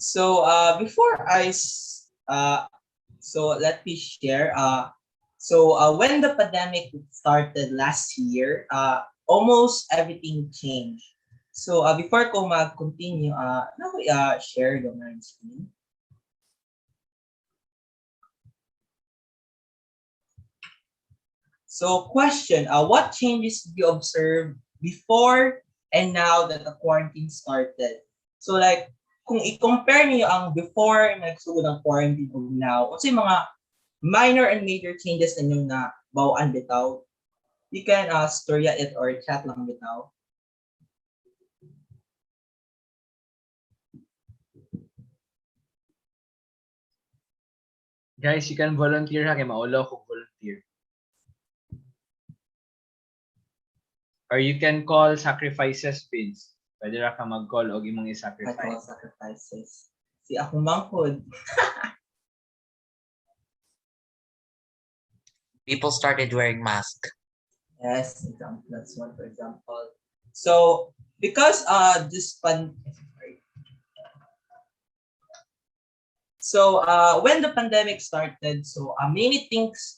So before so let me share. When the pandemic started last year, almost everything changed. So before ko mag-continue, share the my screen. So question, what changes did you observe before and now that the quarantine started? So like, kung i-compare niyo ang before nagsugod ng quarantine o now, kasi mga minor and major changes na yung na bawaan bitaw, you can storya it or chat lang bitaw. Guys, you can volunteer ha, kay maulaw kung volunteer. Or you can call sacrifices, Vince. Pwede ra ka mag-call o imong i-sacrifice. Sacrifices. Si ako mangkod. People started wearing masks. Yes, that's one for example. So because when the pandemic started, so many things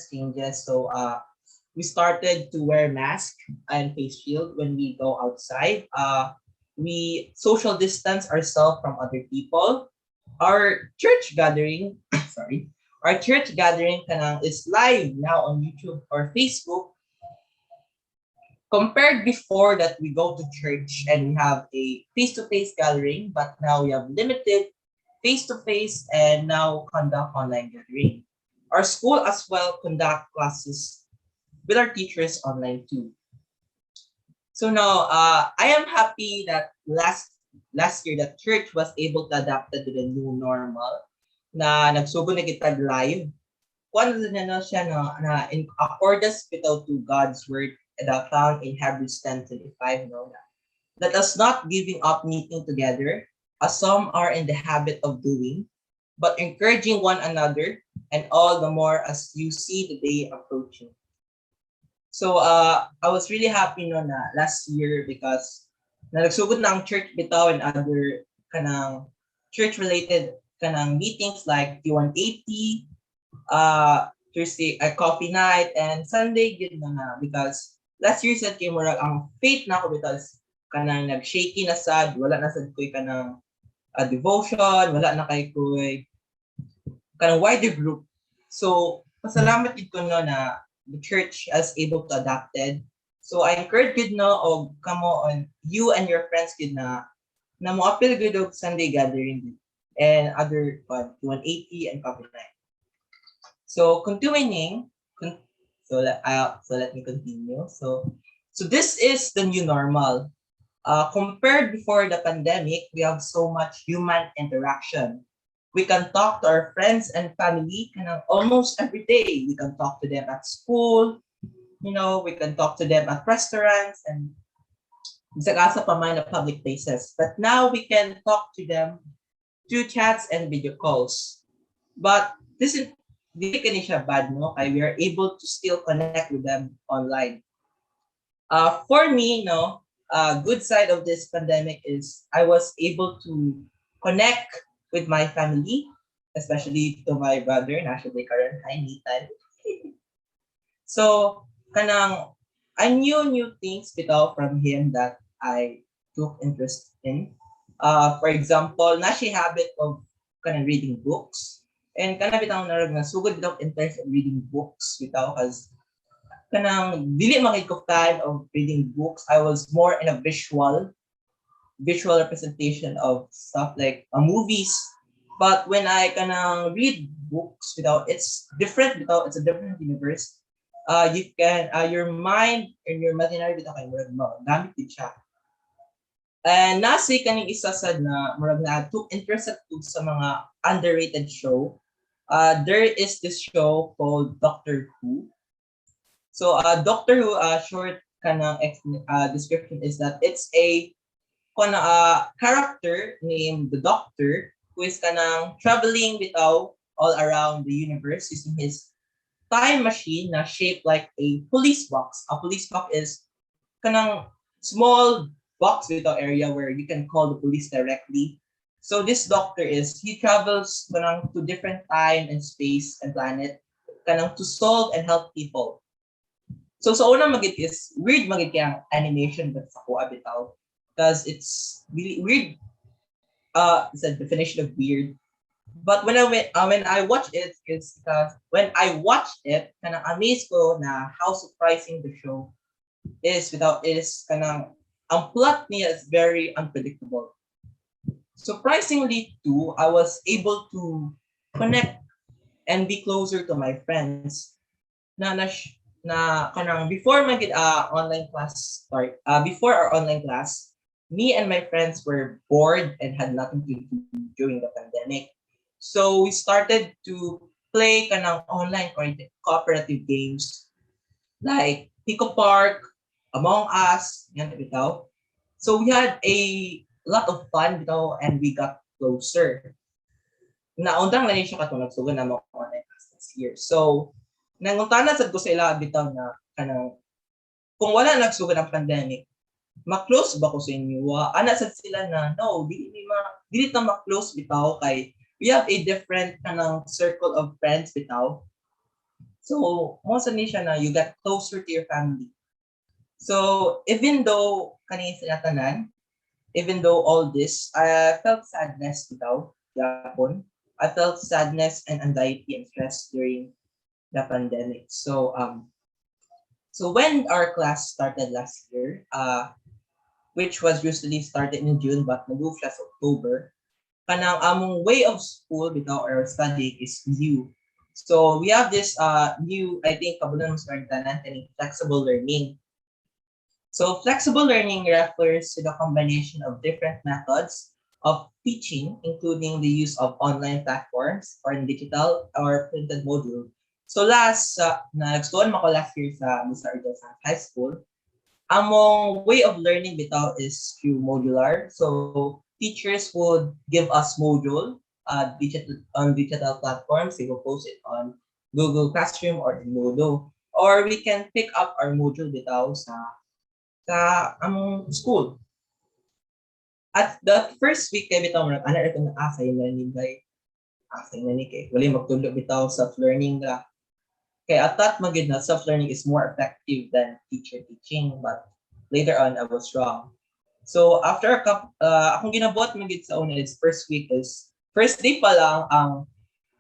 changes. So we started to wear mask and face shield when we go outside. We social distance ourselves from other people. Our church gathering, our church gathering is live now on YouTube or Facebook. Compared before that we go to church and we have a face-to-face gathering, but now we have limited face-to-face and now conduct online gathering. Our school as well conduct classes with our teachers online too. So now I am happy that last year that church was able to adapt to the new normal na nagsugod na kita live. Kung na siya na in accordance to God's word that found in Hebrews 10:25, let us not giving up meeting together as some are in the habit of doing, but encouraging one another, and all the more as you see the day approaching. So I was really happy na last year because nagsugod na ang church bitaw and other kanang church related kanang meetings like T180, Thursday coffee night, and Sunday gid na because last year said kay murag ang faith na ako because kanang nag-shaky na sad, wala na sad koy kanang devotion, wala na kay koy kanang wider group. So pasalamat gid ko na the church is able to adapted. So I encourage good og kamo on you and your friends good na mo appeal good og Sunday gathering and other 180 and coffee night. So continuing, so let me continue. So this is the new normal. Compared before the pandemic, we have so much human interaction. We can talk to our friends and family almost every day. We can talk to them at school, we can talk to them at restaurants and sa public places. But now we can talk to them through chats and video calls. But this is bad, no? We are able to still connect with them online. For me, good side of this pandemic is I was able to connect with my family, especially to my brother, National Karan, hi Nathan. So, I knew new things from him that I took interest in. For example, nashi habit of reading books. And bitang narag na sugod bitaw interest in reading books bitaw because dili makikop time of reading books. I was more in a visual representation of stuff like movies. But when I read books it's different it's a different universe. You can your mind and your imaginary bitaw kay murag gamit gid siya. And nasi kaning isa sad na murag na took interested to sa mga underrated show. There is this show called Doctor Who. So Doctor Who short description is that it's a character named the Doctor who is traveling all around the universe using his time machine na shaped like a police box. A police box is small box bitaw area where you can call the police directly. So this doctor he travels kanang to different time and space and planet kanang to solve and help people. So sa una magit is weird magit kaya ang animation but sa kuha bitaw because it's really weird. It's a definition of weird. But when I watch it, it's because when I watched it, kanang amazed ko na how surprising the show is without it is kanang ang plot niya is very unpredictable. Surprisingly too, I was able to connect and be closer to my friends na kanang before online class start before our online class, me and my friends were bored and had nothing to do during the pandemic. So we started to play kanang online cooperative games like Pico Park, Among Us, yan bitaw. So we had a lot of fun bitaw and we got closer. Naundang na siya katong nagsugan na mga online class this year. So nangutana sad ko sa ila bitaw na kanang kung wala nagsugod ang pandemic, ma-close ba ko sa inyo? Ana sad sila na no, dili ta ma-close bitaw kay we have a different kanang circle of friends bitaw. So mo sa ni siya na you got closer to your family. So even though kani sila tanan, even though all this, I felt sadness bitaw yapon. I felt sadness and anxiety and stress during the pandemic. So when our class started last year, which was usually started in June but nag-move siya sa October, kanang among way of school bitaw or study is new. So we have this new, I think kabulan mo sa tanan kani flexible learning. So flexible learning refers to the combination of different methods of teaching, including the use of online platforms or in digital or printed module. So last nagstuon ako last year sa Mr. High School, among way of learning bitaw is through modular. So teachers would give us module digital platforms. They will post it on Google Classroom or in Moodle. Or we can pick up our module bitaw sa among school. At the first week kay bitaw ana ito na asay learning by asay na ni kay wala magtulog bitaw self learning ra. Kay at that magid na self learning is more effective than teacher teaching, but later on I was wrong. So after akong ginabuhat magid sa una is first week is first day pa lang ang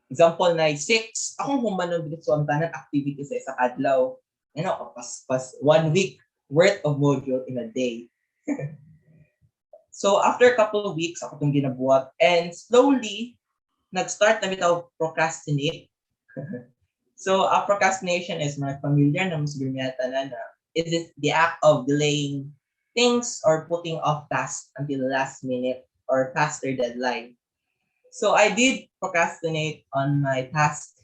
example na 6 akong humanon dito sa tanan activities sa isa adlaw. You know, pas 1 week worth of module in a day. So after a couple of weeks ako itong ginabuhat and slowly nag-start na bitaw procrastinate. So procrastination is mga familiar na mas gumiyata na it is the act of delaying things or putting off tasks until the last minute or past their deadline. So I did procrastinate on my task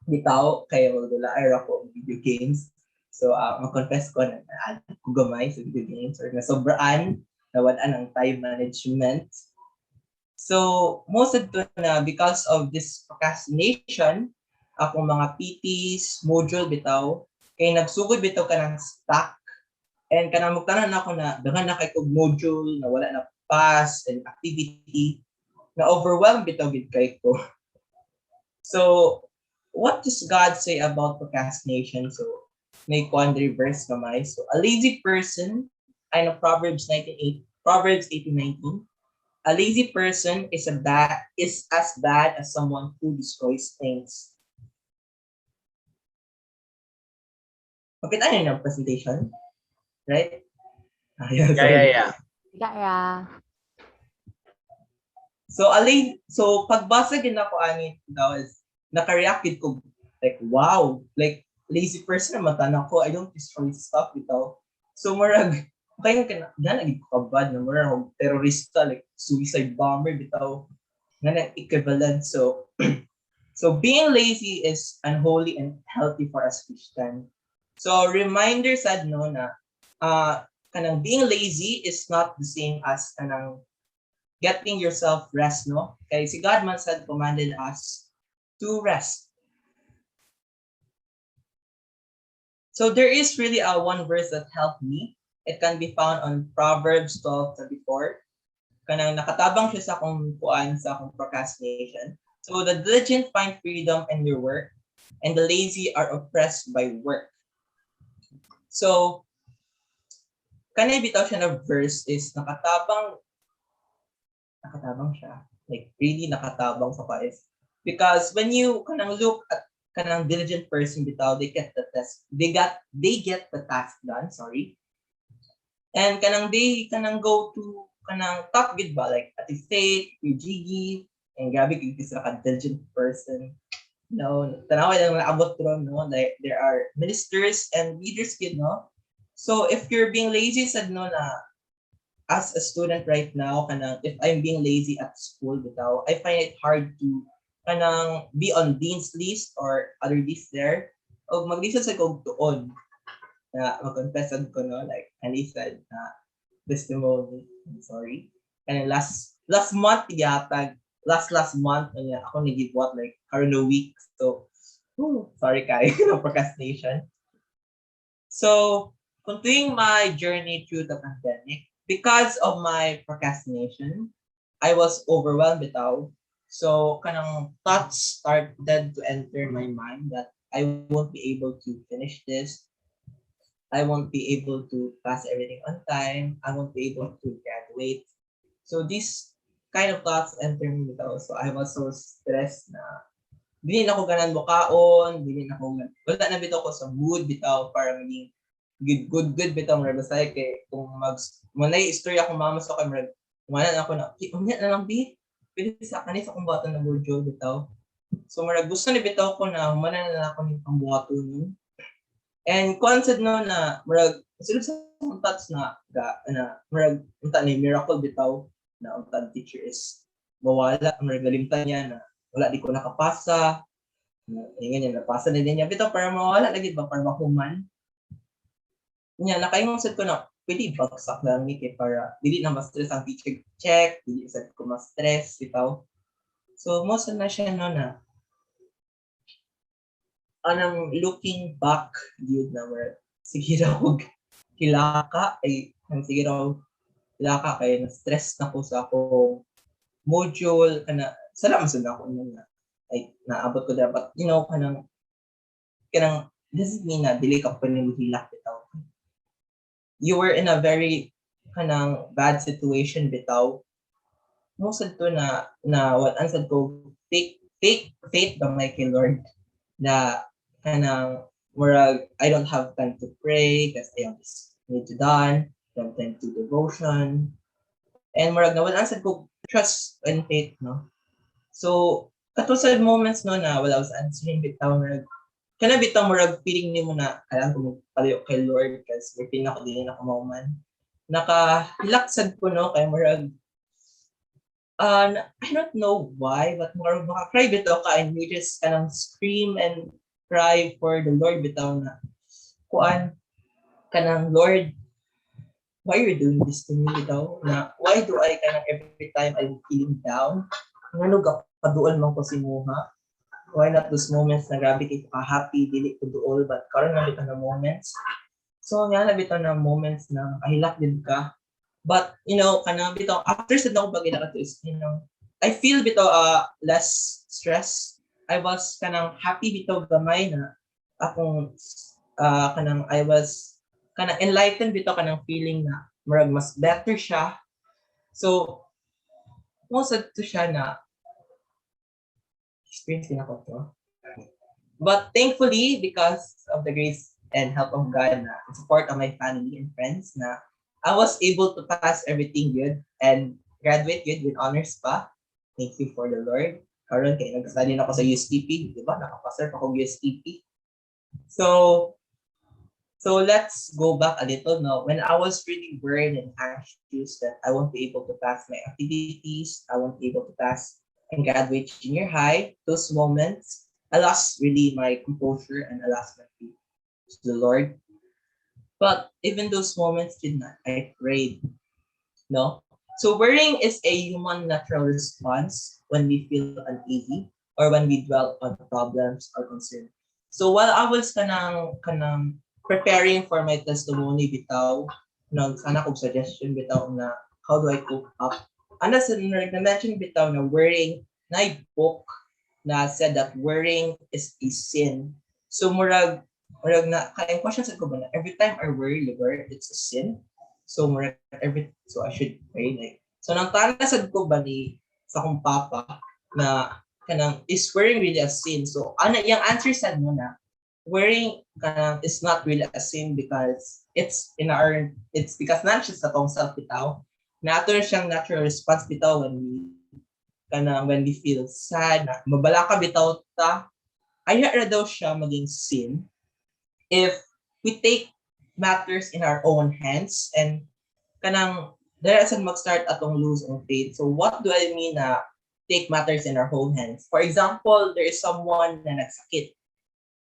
bitaw kaya wala ay ako video games. So mag-confess ko na ko gamay sa video games or nasobraan nawalan ang time management. So most of it na because of this procrastination, akong mga PTs, module bitaw, kay nagsugod bitaw ka ng stack and kanang magtanan ako na daghan na kay kog module na wala na pass and activity na overwhelmed bitaw gid kay ko. So what does God say about procrastination? So may quandary verse kamay. So a lazy person, I know Proverbs 18:19. A lazy person is as bad as someone who destroys things. Okay, tayo ng presentation, right? Yeah. Yeah. So pagbasa gid nako ani daw is naka-react gid ko like wow, like lazy person na mata ko, I don't destroy stuff bitaw. So marag kaya ka na gid ko kabad na marag terorista like suicide bomber bitaw nga equivalent. So so being lazy is unholy and healthy for us Christian. So reminder sad no na kanang being lazy is not the same as kanang getting yourself rest no. Kay si God man said commanded us to rest. So there is really one verse that helped me It can be found on Proverbs 12:34. Kanang nakatabang siya sa akong kuan sa akong procrastination. So the diligent find freedom in their work, and the lazy are oppressed by work. So kanay bitaw siya na verse is nakatabang siya. Like really nakatabang sa pais. Because when you kanang look at kanang diligent person bitaw, they get the task done, sorry. And they go to kanang top gid ba, like at Faith, Jiggy, and grabe kay sila ka diligent person. No, tanaway lang naabot ron, no, like there are ministers and leaders kid, no. So if you're being lazy, said no na as a student right now, kanang if I'm being lazy at school bitaw, I find it hard to kanang be on dean's list or other lists there. O mag-listen sa kog tuon na mag-confessan ko, no, like Annie said na testimony. I'm sorry. And last month yata, last month ako nag-give what like around a week. So sorry kay no procrastination. So continuing my journey through the pandemic, because of my procrastination, I was overwhelmed bitaw. So kanang thoughts started to enter my mind that I won't be able to finish this. I won't be able to pass everything on time. I won't be able to graduate. So these kind of thoughts enter me bitaw. So I was so stressed na dili na ako ganan mukaon, wala na bitaw ko sa mood bitaw para maging good bitaw mura basta kay kung manay istorya akong mama sa kay mura wala na ako na unya na lang bi pili sa kanisa akong bato na burjo bitaw. So mura gusto ni bitaw ko na humana na ako ni pambuhato nun. And concept no na murag sulod sa thoughts na murag unta ni miracle bitaw na unta teacher is mawala murag galimtan niya na wala di ko nakapasa. Ingin niya napasa na din niya bitaw para mawala lagi ba para mahuman. Nya nakaingon sad ko na pwede bagsak lang ni kay para dili na ma-stress ang teacher check, dili sad ko ma-stress bitaw. So most na siya no na anang looking back yun na where sige raw hilaka ay sige raw hilaka kay na stress na ko sa akong module kana salamat sa ako na ay naabot ko dapat kanang this is mean na dili ka pa nimo hilak bitaw. You were in a very kanang bad situation bitaw. Most to na what answered ko fake faith ba may kay Lord na kanang murag I don't have time to pray because I have this need to done, don't time to devotion. And murag na wala sad ko trust and faith, no. So katulad moments no na wala was answering bitaw murag kana bitaw murag feeling nimo na kailangan ko magpalayo kay Lord kasi may pinako din ako mauman. Naka-relaxed ko no kay murag I don't know why, but more maka-cry bitaw ka and you just kanang scream and cry for the Lord bitaw na kuan kanang Lord, why are you doing this to me bitaw na why do I kanang every time I'm feeling down ngano gapaduol man ko si Muha, why not those moments na grabe kay ka happy dili ko duol but karon na bitaw na moments, so nga na bitaw na moments na kahilak din ka. But kanang bitaw after sa ako bagay na is I feel bitaw less stress. I was kanang happy bitaw gamay na akong kanang I was kanang enlightened bitaw kanang feeling na murag mas better siya. So most to siya na experience din ako to. But thankfully because of the grace and help of God na support of my family and friends na I was able to pass everything good and graduate good with honors pa. Thank you for the Lord. Karon kay nag-study na ako sa USTP, di ba? Nakapasar pa ako USTP. So let's go back a little now. When I was really worried and anxious that I won't be able to pass my activities, I won't be able to pass and graduate junior high, those moments, I lost really my composure and I lost my faith to the Lord. But even those moments did not, I prayed. No? So worrying is a human natural response when we feel uneasy or when we dwell on problems or concerns. So while I was kanang preparing for my testimony bitaw, sana kong suggestion bitaw na how do I cope up. Ano sa na-mention bitaw na worrying, na book na said that worrying is a sin. So murag na kaya question sa ko ba na every time I worry, Lord, it's a sin. So so I should pray like. So nang tana sad ko ba ni sa akong papa na kanang is worrying really a sin. So ano yung answer sad mo na worrying is not really a sin because it's because not just sa tong self bitaw. Nato siyang natural response bitaw when we feel sad, na mabala ka bitaw ta, aya ra daw siya maging sin if we take matters in our own hands and kanang there isn't mag-start atong lose on faith. So what do I mean na take matters in our own hands? For example, there is someone na nagsakit.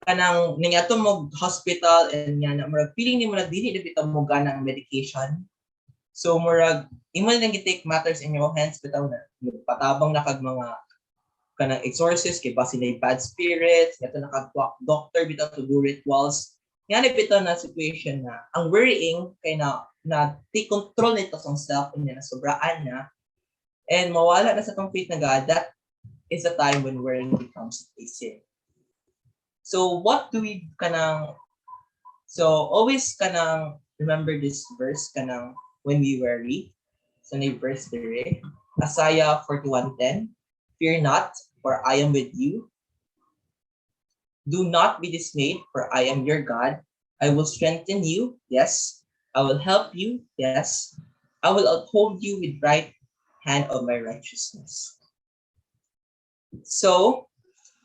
Kanang ningato mo hospital and nga na murag feeling ni mo na dili bitaw mo ganang medication. So murag imo lang take matters in your own hands bitaw na patabang na kag mga kanang exorcist kay basi na bad spirits, gato na kag doctor bitaw to do rituals. Nga bitaw na situation na ang worrying kay na take control nito sa self niya na sobraan na and mawala na sa tong faith na God, that is a time when worrying becomes a sin. So what do we always remember this verse when we worry. So na verse dire, Isaiah 41:10, fear not, for I am with you. Do not be dismayed, for I am your God. I will strengthen you, yes. I will help you, yes. I will uphold you with right hand of my righteousness. So,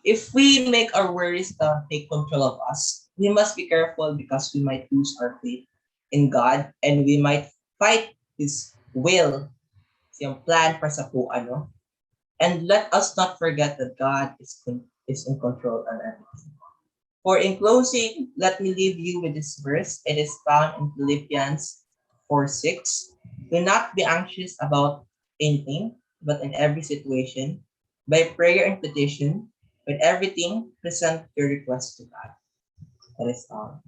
if we make our worries take control of us, we must be careful because we might lose our faith in God and we might fight His will, yung plan para sa ano. And let us not forget that God is in control of everything. For in closing, let me leave you with this verse. It is found in Philippians 4:6. Do not be anxious about anything, but in every situation, by prayer and petition, with everything, present your request to God. That is all.